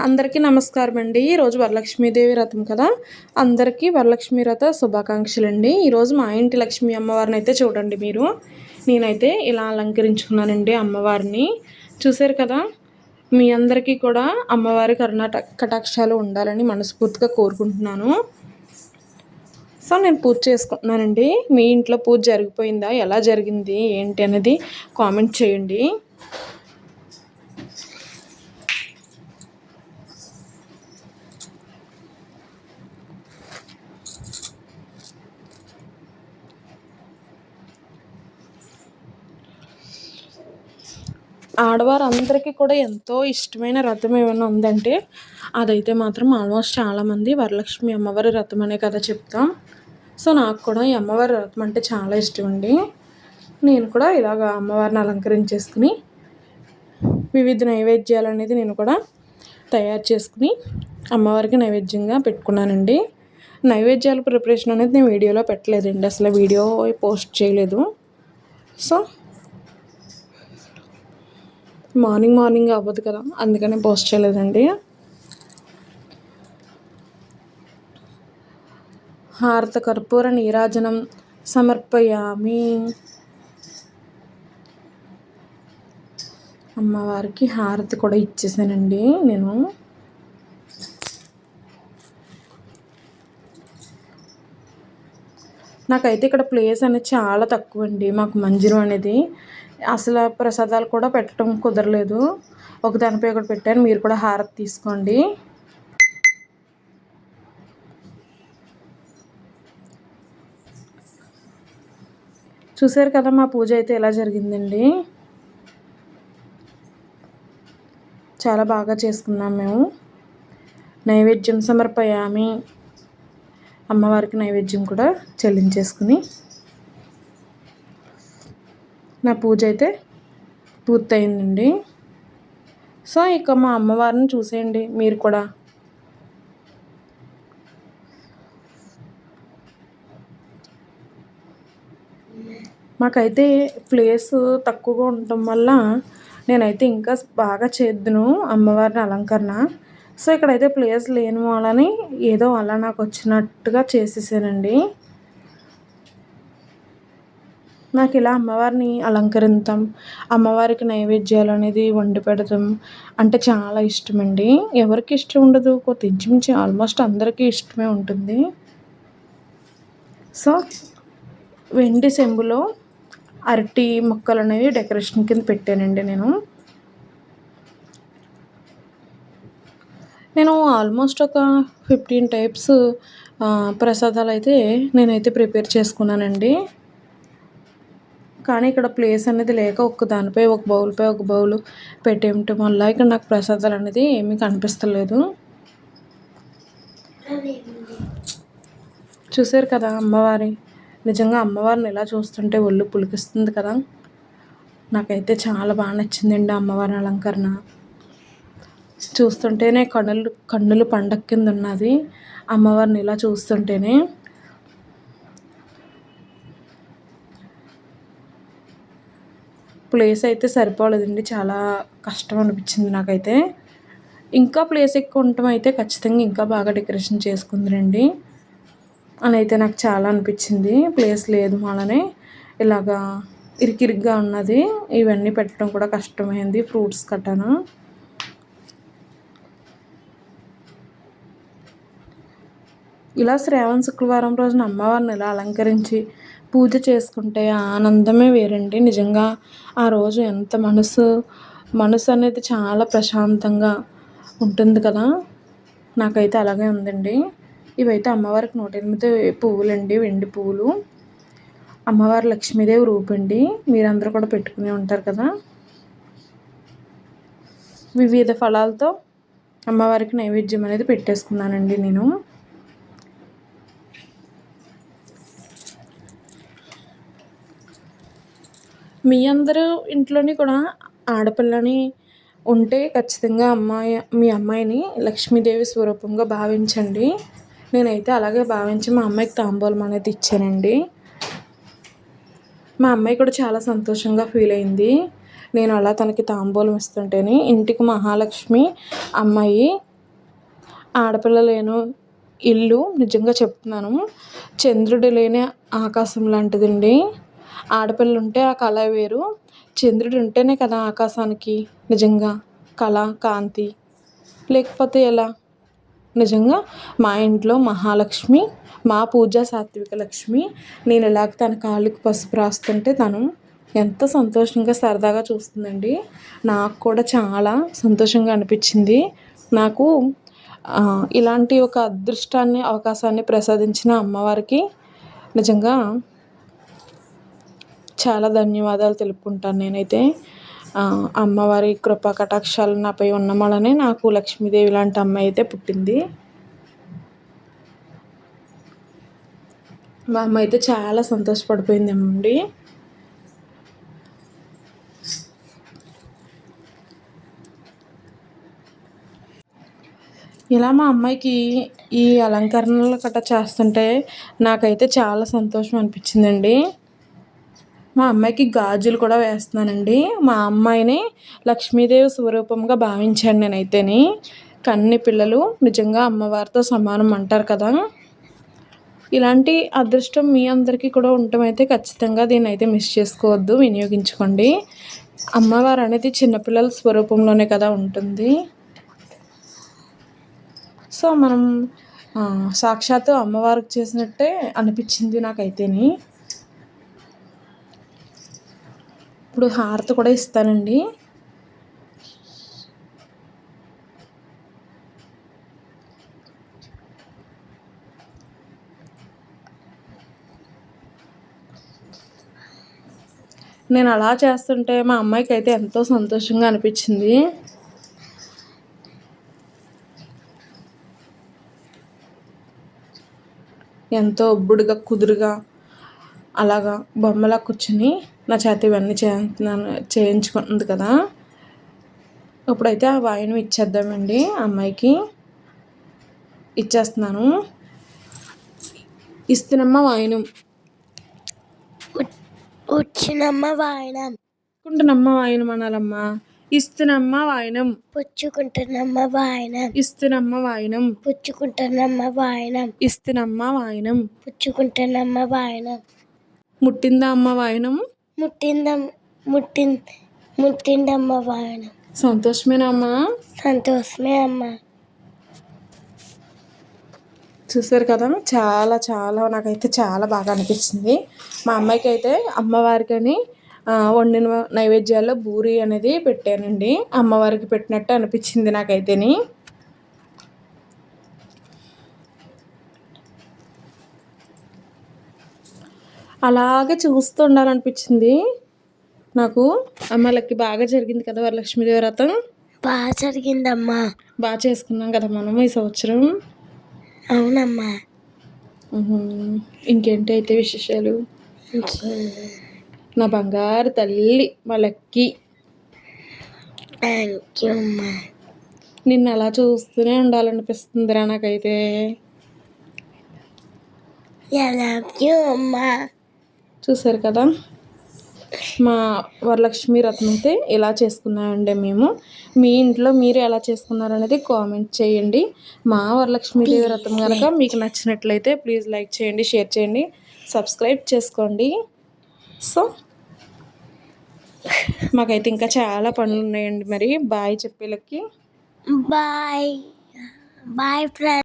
అందరికీ నమస్కారం అండి. ఈరోజు వరలక్ష్మీదేవి వ్రతం కదా, అందరికీ వరలక్ష్మి వ్రత శుభాకాంక్షలు అండి. ఈరోజు మా ఇంటి లక్ష్మీ అమ్మవారిని అయితే చూడండి మీరు. నేనైతే ఇలా అలంకరించుకున్నానండి అమ్మవారిని. చూశారు కదా, మీ అందరికీ కూడా అమ్మవారి కటాక్షాలు ఉండాలని మనస్ఫూర్తిగా కోరుకుంటున్నాను. సో నేను పూజ చేసుకుంటున్నానండి. మీ ఇంట్లో పూజ జరిగిపోయిందా, ఎలా జరిగింది ఏంటి అనేది కామెంట్ చేయండి. ఆడవారందరికీ కూడా ఎంతో ఇష్టమైన వ్రతం ఏమైనా ఉందంటే అదైతే మాత్రం ఆల్మోస్ట్ చాలామంది వరలక్ష్మి అమ్మవారి వ్రతం అనే కదా చెప్తాం. సో నాకు కూడా ఈ అమ్మవారి వ్రతం అంటే చాలా ఇష్టం అండి. నేను కూడా ఇలాగ అమ్మవారిని అలంకరించేసుకుని వివిధ నైవేద్యాలు అనేది నేను కూడా తయారు చేసుకుని అమ్మవారికి నైవేద్యంగా పెట్టుకున్నానండి. నైవేద్యాల ప్రిపరేషన్ అనేది నేను వీడియోలో పెట్టలేదండి, అసలు వీడియో పోస్ట్ చేయలేదు. సో మార్నింగ్ అవ్వదు కదా, అందుకని పోస్ట్ చేయలేదండి. హారత కర్పూర నీరాజనం సమర్పయామి. అమ్మవారికి హారతి కూడా ఇచ్చేసానండి నేను. నాకైతే ఇక్కడ ప్లేస్ అనేది చాలా తక్కువ అండి. మాకు మందిరం అనేది అసలు ప్రసాదాలు కూడా పెట్టడం కుదరలేదు. ఒకదానిపై ఒకటి పెట్టాను. మీరు కూడా హారతి తీసుకోండి. చూసారు కదా, మా పూజ అయితే ఎలా జరిగిందండి. చాలా బాగా చేసుకున్నాం మేము. నైవేద్యం సమర్పయామి. అమ్మవారికి నైవేద్యం కూడా చెల్లించేసుకుని నా పూజ అయితే పూర్తయిందండి. సో ఇక మా అమ్మవారిని చూసేయండి మీరు కూడా. మాకైతే ప్లేస్ తక్కువగా ఉండటం వల్ల నేనైతే ఇంకా బాగా చేద్దును అమ్మవారిని అలంకరణ. సో ఇక్కడైతే ప్లేస్ లేని వాళ్ళని ఏదో అలా నాకు వచ్చినట్టుగా చేసేసానండి. నాకు ఇలా అమ్మవారిని అలంకరించడం, అమ్మవారికి నైవేద్యాలు అనేది వండి పెడతాం అంటే చాలా ఇష్టమండి. ఎవరికి ఇష్టం ఉండదు, ఇంచుమించు ఆల్మోస్ట్ అందరికీ ఇష్టమే ఉంటుంది. సో వెండి చెంబులో అరటి మొక్కలు అనేవి డెకరేషన్ కింద పెట్టానండి నేను ఆల్మోస్ట్ ఒక 15 టైప్స్ ప్రసాదాలు అయితే నేనైతే ప్రిపేర్ చేసుకున్నానండి. కానీ ఇక్కడ ప్లేస్ అనేది లేక దానిపై ఒక బౌల్పై ఒక బౌల్ పెట్టేయటం వల్ల ఇక్కడ నాకు ప్రసాదాలు అనేది ఏమీ కనిపిస్తలేదు. చూసారు కదా అమ్మవారి, నిజంగా అమ్మవారిని ఇలా చూస్తుంటే ఒళ్ళు పులికిస్తుంది కదా. నాకైతే చాలా బాగా నచ్చిందండి అమ్మవారి అలంకరణ. చూస్తుంటేనే కన్నులు పండగ కింద ఉన్నది అమ్మవారిని ఇలా చూస్తుంటేనే. ప్లేస్ అయితే సరిపోలేదండి, చాలా కష్టం అనిపించింది నాకైతే. ఇంకా ప్లేస్ ఎక్కువ ఉండటం అయితే ఖచ్చితంగా ఇంకా బాగా డెకరేషన్ చేసుకుందిరండి అని అయితే నాకు చాలా అనిపించింది. ప్లేస్ లేదు అలానే ఇలాగా ఇరికిరిగ్గా ఉన్నది, ఇవన్నీ పెట్టడం కూడా కష్టమైంది, ఫ్రూట్స్ కట్టాను. ఇలా శ్రావణ శుక్రవారం రోజున అమ్మవారిని ఇలా అలంకరించి పూజ చేసుకుంటే ఆనందమే వేరండి. నిజంగా ఆ రోజు ఎంత మనసు అనేది చాలా ప్రశాంతంగా ఉంటుంది కదా. నాకైతే అలాగే ఉందండి. ఇవైతే అమ్మవారికి 108 పువ్వులండి, వెండి పువ్వులు. అమ్మవారి లక్ష్మీదేవి రూపండి, మీరందరూ కూడా పెట్టుకుని ఉంటారు కదా. వివిధ ఫలాలతో అమ్మవారికి నైవేద్యం అనేది పెట్టేసుకున్నానండి నేను. మీ అందరూ ఇంట్లోని కూడా ఆడపిల్లని ఉంటే ఖచ్చితంగా మీ అమ్మాయిని లక్ష్మీదేవి స్వరూపంగా భావించండి. నేనైతే అలాగే భావించి మా అమ్మాయికి తాంబూలం అనేది ఇచ్చానండి. మా అమ్మాయి కూడా చాలా సంతోషంగా ఫీల్ అయింది నేను అలా తనకి తాంబూలం ఇస్తుంటేనే. ఇంటికి మహాలక్ష్మి అమ్మాయి ఆడపిల్ల లేని ఇల్లు నిజంగా చెప్తున్నాను, చంద్రుడు లేని ఆకాశం లాంటిదండి. ఆడపిల్ల ఉంటే ఆ కళ వేరు. చంద్రుడు ఉంటేనే కదా ఆకాశానికి నిజంగా కళ, కాంతి. లేకపోతే ఎలా? నిజంగా మా ఇంట్లో మహాలక్ష్మి, మా పూజ సాత్విక లక్ష్మి. నేను ఇలాగ తన కాళ్ళకి పసుపు రాస్తుంటే తను ఎంత సంతోషంగా సరదాగా చూస్తుందండి. నాకు కూడా చాలా సంతోషంగా అనిపించింది. నాకు ఇలాంటి ఒక అదృష్టాన్ని, అవకాశాన్ని ప్రసాదించిన అమ్మవారికి నిజంగా చాలా ధన్యవాదాలు తెలుపుకుంటాను నేనైతే. అమ్మవారి కృపా కటాక్షాలు నాపై ఉండడం వల్లనే నాకు లక్ష్మీదేవి లాంటి అమ్మాయి అయితే పుట్టింది. మా అమ్మ అయితే చాలా సంతోషపడిపోయిందండి. ఇలా మా అమ్మాయికి ఈ అలంకరణలు గట్రా చేస్తుంటే నాకైతే చాలా సంతోషం అనిపించిందండి. మా అమ్మాయికి గాజులు కూడా వేస్తున్నానండి. మా అమ్మాయిని లక్ష్మీదేవి స్వరూపంగా భావించాను నేనైతేని. కన్ని పిల్లలు నిజంగా అమ్మవారితో సమానం అంటారు కదా. ఇలాంటి అదృష్టం మీ అందరికీ కూడా ఉండటం అయితే ఖచ్చితంగా దీన్ని అయితే మిస్ చేసుకోవద్దు, వినియోగించుకోండి. అమ్మవారు అనేది చిన్నపిల్లల స్వరూపంలోనే కదా ఉంటుంది. సో మనం సాక్షాత్తు అమ్మవారికి చేసినట్టే అనిపించింది నాకైతేని. ఇప్పుడు హారతి కూడా ఇస్తానండి. నేను అలా చేస్తుంటే మా అమ్మాయికి అయితే ఎంతో సంతోషంగా అనిపించింది. ఎంతో ఒబ్బుడుగా, కుదురుగా అలాగా బొమ్మలా కూర్చుని నా చేత ఇవన్నీ చేయించుకుంటుంది కదా. ఇప్పుడైతే ఆ వాయినం ఇచ్చేద్దామండి. అమ్మాయికి ఇచ్చేస్తున్నాను. ఇస్తున్నమ్మ వాయినం. పుచ్చినమ్మ వాయినం. పుచ్చుకుంటున్నమ్మ వాయినం అనాలమ్మా. ఇస్తున్నమ్మ వాయినం. పుచ్చుకుంటున్నమ్మ వాయినం. ఇస్తున్నమ్మ వాయినం. పుచ్చుకుంటున్నమ్మ వాయినం. ఇస్తున్నమ్మ వాయినం. పుచ్చుకుంటున్నమ్మ వాయినం. ముట్టిందా అమ్మ వాయినం. ముట్టిందమ్మ వాయినం. సంతోషమేనా అమ్మా? సంతోషమే అమ్మ. చూసారు కదా, చాలా చాలా నాకైతే చాలా బాగా అనిపించింది. మా అమ్మాయికి అయితే అమ్మవారికని వండిన నైవేద్యాల్లో బూరి అనేది పెట్టానండి. అమ్మవారికి పెట్టినట్టు అనిపించింది నాకైతేని. అలాగే చూస్తూ ఉండాలనిపించింది నాకు. అమ్మాయిలకి బాగా జరిగింది కదా వరలక్ష్మీదేవి వ్రతం. బాగా జరిగిందమ్మా. బాగా చేసుకున్నాం కదా మనం ఈ సంవత్సరం. అవునమ్మా. ఇంకేంటి అయితే విశేషాలు? నా బంగారు తల్లి మా లక్కీ. థ్యాంక్ యూ అమ్మా. నిన్ను అలా చూస్తూనే ఉండాలనిపిస్తుందిరా నాకైతే. లవ్ యూ అమ్మా. చూసారు కదా, మా వరలక్ష్మి వ్రతం అయితే ఇలా చేసుకున్నామండి మేము. మీ ఇంట్లో మీరు ఎలా చేసుకున్నారు అనేది కామెంట్ చేయండి. మా వరలక్ష్మీదేవి వ్రతం కనుక మీకు నచ్చినట్లయితే ప్లీజ్ లైక్ చేయండి, షేర్ చేయండి, సబ్స్క్రైబ్ చేసుకోండి. సో మాకైతే ఇంకా చాలా పనులు ఉన్నాయండి. మరి బాయ్ చెప్పేలకి. Bye bye friends.